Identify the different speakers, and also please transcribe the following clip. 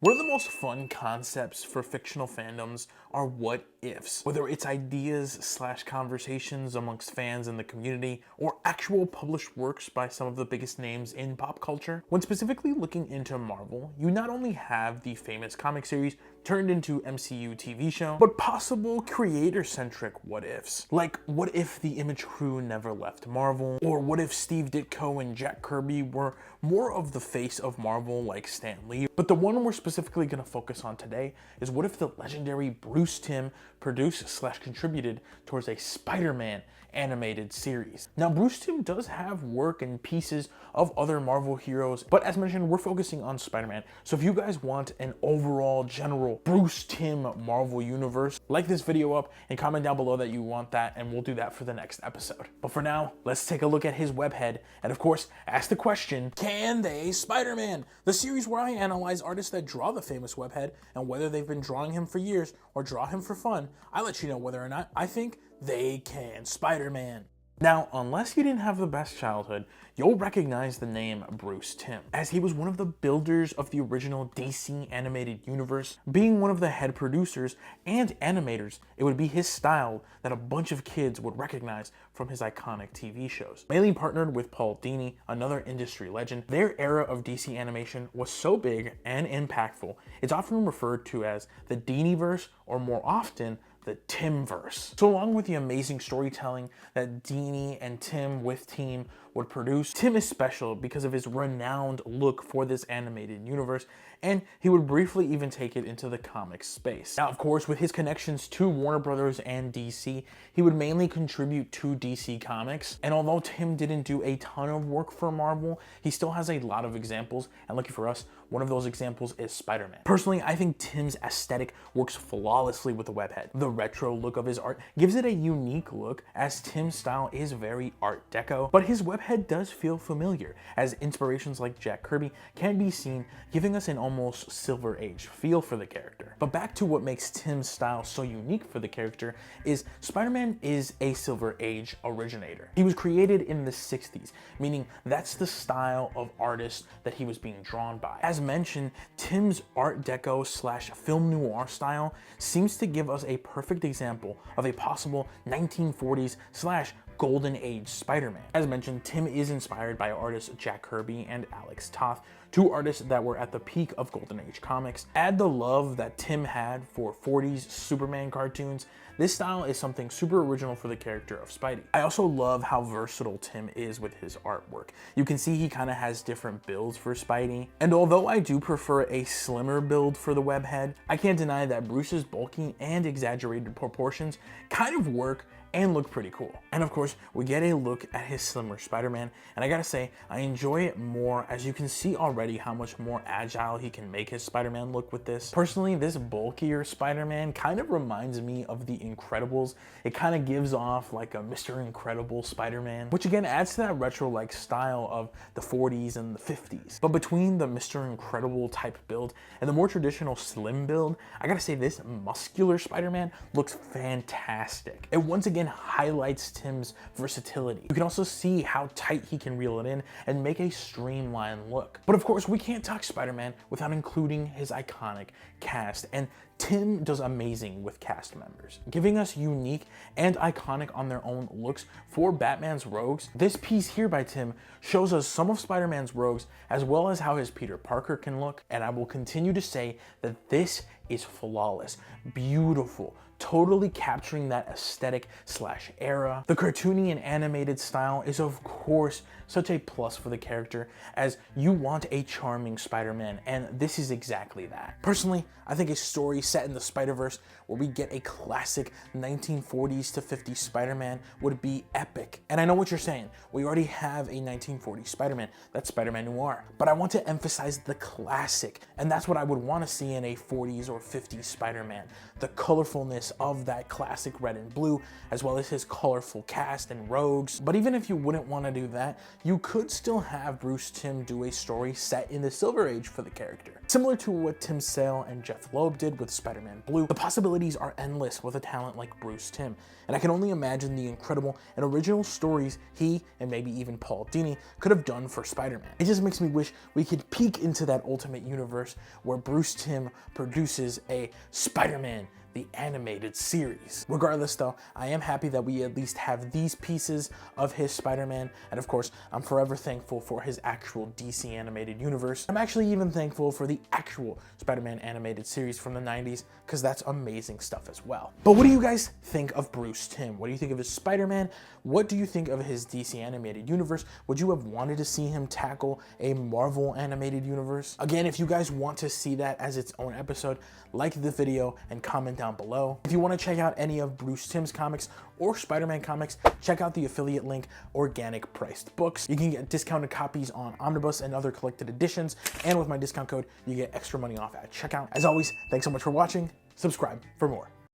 Speaker 1: One of the most fun concepts for fictional fandoms are what-ifs. Whether it's ideas/conversations amongst fans in the community, or actual published works by some of the biggest names in pop culture. When specifically looking into Marvel, you not only have the famous comic series turned into MCU TV show, but possible creator-centric what-ifs. Like, what if the Image crew never left Marvel? Or what if Steve Ditko and Jack Kirby were more of the face of Marvel like Stan Lee? But the one we're specifically going to focus on today is what if the legendary Bruce Timm produced/contributed towards a Spider-Man animated series. Now, Bruce Timm does have work and pieces of other Marvel heroes, but as mentioned, we're focusing on Spider-Man. So if you guys want an overall general Bruce Timm Marvel universe, like this video up and comment down below that you want that, and we'll do that for the next episode. But for now, let's take a look at his webhead, and of course, ask the question, can they Spider-Man? The series where I analyze artists that draw the famous webhead, and whether they've been drawing him for years or draw him for fun, I let you know whether or not I think they can Spider-Man. Now, unless you didn't have the best childhood, you'll recognize the name Bruce Timm, as he was one of the builders of the original DC animated universe. Being one of the head producers and animators, it would be his style that a bunch of kids would recognize from his iconic TV shows. Mainly partnered with Paul Dini, another industry legend, their era of DC animation was so big and impactful, it's often referred to as the Diniverse, or more often, the Timmverse. So along with the amazing storytelling that Dini and Timm with Team would produce, Timm is special because of his renowned look for this animated universe, and he would briefly even take it into the comic space. Now, of course, with his connections to Warner Brothers and DC, he would mainly contribute to DC Comics, and although Timm didn't do a ton of work for Marvel, he still has a lot of examples, and lucky for us, one of those examples is Spider-Man. Personally, I think Timm's aesthetic works flawlessly with the webhead. The retro look of his art gives it a unique look, as Timm's style is very Art Deco, but his webhead does feel familiar, as inspirations like Jack Kirby can be seen, giving us an almost Silver Age feel for the character. But back to what makes Timm's style so unique for the character is Spider-Man is a Silver Age originator. He was created in the 60s, meaning that's the style of artist that he was being drawn by. As mentioned, Timm's Art Deco/film noir style seems to give us a perfect example of a possible 1940s/Golden Age Spider-Man. As mentioned, Timm is inspired by artists Jack Kirby and Alex Toth, two artists that were at the peak of Golden Age comics. Add the love that Timm had for 40s Superman cartoons, this style is something super original for the character of Spidey. I also love how versatile Timm is with his artwork. You can see he kind of has different builds for Spidey, and although I do prefer a slimmer build for the webhead, I can't deny that Bruce's bulky and exaggerated proportions kind of work and look pretty cool. And of course, we get a look at his slimmer Spider-Man, and I gotta say, I enjoy it more, as you can see already how much more agile he can make his Spider-Man look with this. Personally, this bulkier Spider-Man kind of reminds me of the Incredibles. It kind of gives off like a Mr. Incredible Spider-Man, which again adds to that retro-like style of the 40s and the 50s. But between the Mr. Incredible type build and the more traditional slim build, I gotta say this muscular Spider-Man looks fantastic. It once again highlights Timm's versatility. You can also see how tight he can reel it in and make a streamlined look. But of course, we can't talk Spider-Man without including his iconic cast, and Timm does amazing with cast members, giving us unique and iconic on their own looks for Batman's rogues. This piece here by Timm shows us some of Spider-Man's rogues, as well as how his Peter Parker can look, and I will continue to say that this is flawless, beautiful, totally capturing that aesthetic/era. The cartoony and animated style is of course such a plus for the character, as you want a charming Spider-Man, and this is exactly that. Personally, I think a story set in the Spider-Verse where we get a classic 1940s to 50s Spider-Man would be epic. And I know what you're saying, we already have a 1940s Spider-Man, that's Spider-Man Noir, but I want to emphasize the classic, and that's what I would want to see in a 40s or 50s Spider-Man. The colorfulness elements of that classic red and blue, as well as his colorful cast and rogues. But even if you wouldn't want to do that, you could still have Bruce Timm do a story set in the Silver Age for the character. Similar to what Tim Sale and Jeff Loeb did with Spider-Man Blue, the possibilities are endless with a talent like Bruce Timm, and I can only imagine the incredible and original stories he, and maybe even Paul Dini, could have done for Spider-Man. It just makes me wish we could peek into that ultimate universe where Bruce Timm produces a Spider-Man the animated series. Regardless though, I am happy that we at least have these pieces of his Spider-Man, and of course, I'm forever thankful for his actual DC animated universe. I'm actually even thankful for the actual Spider-Man animated series from the 90s, because that's amazing stuff as well. But what do you guys think of Bruce Timm? What do you think of his Spider-Man? What do you think of his DC animated universe? Would you have wanted to see him tackle a Marvel animated universe? Again, if you guys want to see that as its own episode, like the video and comment down below. If you want to check out any of Bruce Timm's comics or Spider-Man comics, check out the affiliate link, Organic Priced Books. You can get discounted copies on Omnibus and other collected editions, and with my discount code, you get extra money off at checkout. As always, thanks so much for watching. Subscribe for more.